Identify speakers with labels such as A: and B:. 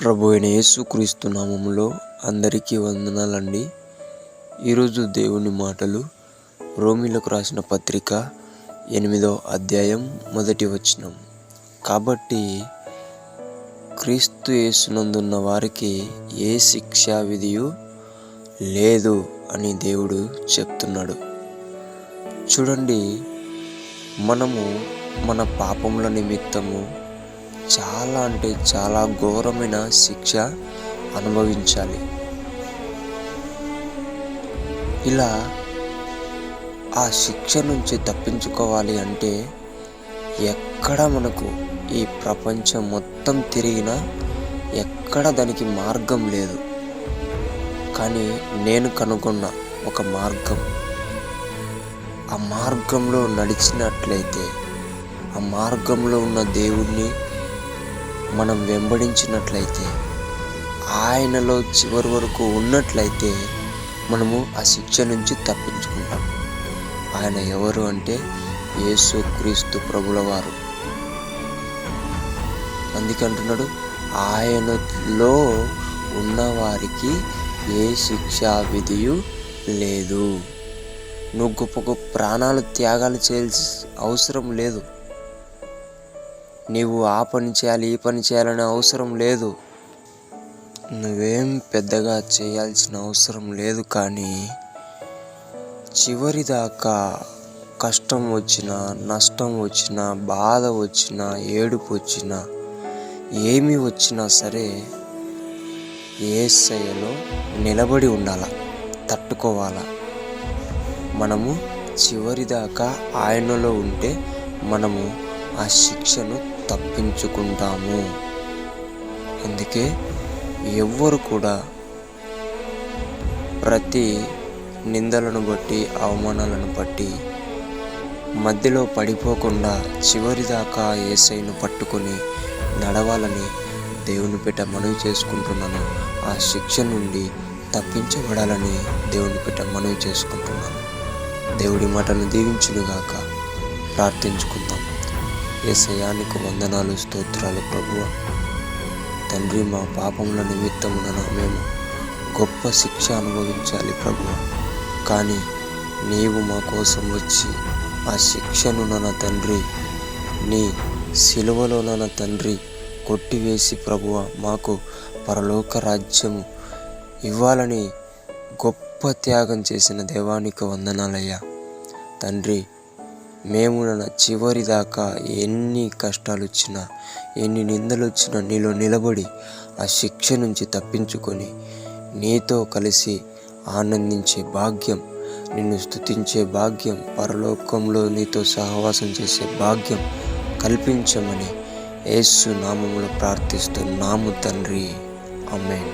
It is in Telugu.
A: ప్రభు అయిన యేసుక్రీస్తు నామములో అందరికీ వందనాలండి. ఈరోజు దేవుని మాటలు రోమీలకు రాసిన పత్రిక 8వ అధ్యాయం 1వ వచనం. కాబట్టి క్రీస్తు యేసునందున్న వారికి ఏ శిక్షా విధియు లేదు అని దేవుడు చెప్తున్నాడు. చూడండి, మనము మన పాపముల నిమిత్తము చాలా ఘోరమైన శిక్ష అనుభవించాలి. ఇలా ఆ శిక్ష నుంచి తప్పించుకోవాలి అంటే ఎక్కడ మనకు ఈ ప్రపంచం మొత్తం తిరిగినా ఎక్కడ దానికి మార్గం లేదు. కానీ నేను కనుగొన్న ఒక మార్గం, ఆ మార్గంలో నడిచినట్లయితే, ఆ మార్గంలో ఉన్న దేవుణ్ణి మనం వెంబడించినట్లయితే, ఆయనలో చివరి వరకు ఉన్నట్లయితే మనము ఆ శిక్ష నుంచి తప్పించుకుంటాం. ఆయన ఎవరు అంటే యేసుక్రీస్తు ప్రభుల వారు. అందుకంటున్నాడు, ఆయనలో ఉన్నవారికి ఏ శిక్షా విధియు లేదు. నువ్వు గొప్ప ప్రాణాలు త్యాగాలు చేయాల్సిన అవసరం లేదు. నీవు ఆ పని చేయాలి, ఈ పని చేయాలనే అవసరం లేదు. నువ్వేం పెద్దగా చేయాల్సిన అవసరం లేదు. కానీ చివరిదాకా కష్టం వచ్చినా, నష్టం వచ్చినా, బాధ వచ్చినా, ఏడుపు వచ్చినా, ఏమి వచ్చినా సరే యేసయ్యలో నిలబడి ఉండాల, తట్టుకోవాలా. మనము చివరిదాకా ఆయనలో ఉంటే మనము ఆ శిక్షను తప్పించుకుంటాము. అందుకే ఎవ్వరు కూడా ప్రతి నిందలను బట్టి, అవమానాలను బట్టి మధ్యలో పడిపోకుండా చివరిదాకా యేసయ్యను పట్టుకొని నడవాలని దేవుని పేట మనవి చేసుకుంటున్నాను. ఆ శిక్ష నుండి తప్పించబడాలని దేవుని పేట మనవి చేసుకుంటున్నాను. దేవుడి మాటను దీవించునుగాక. ప్రార్థించుకుందాం. యేసయ్యానికి వందనాలు, స్తోత్రాలు ప్రభువా. తండ్రి, మా పాపముల నిమిత్తమున మేము గొప్ప శిక్ష అనుభవించాలి ప్రభువా. కానీ నీవు మా కోసం వచ్చి ఆ శిక్షను నా తండ్రి నీ సిలువలో నా తండ్రి కొట్టివేసి ప్రభువా మాకు పరలోక రాజ్యము ఇవ్వాలని గొప్ప త్యాగం చేసిన దేవానికి వందనాలయ్యా. తండ్రి, మేము చివరి దాకా ఎన్ని కష్టాలు వచ్చినా, ఎన్ని నిందలు వచ్చినా నీలో నిలబడి ఆ శిక్ష నుంచి తప్పించుకొని నీతో కలిసి ఆనందించే భాగ్యం, నిన్ను స్తుతించే భాగ్యం, పరలోకంలో నీతో సహవాసం చేసే భాగ్యం కల్పించమని యేసు నామములో ప్రార్థిస్తున్నాము తండ్రి. ఆమేన్.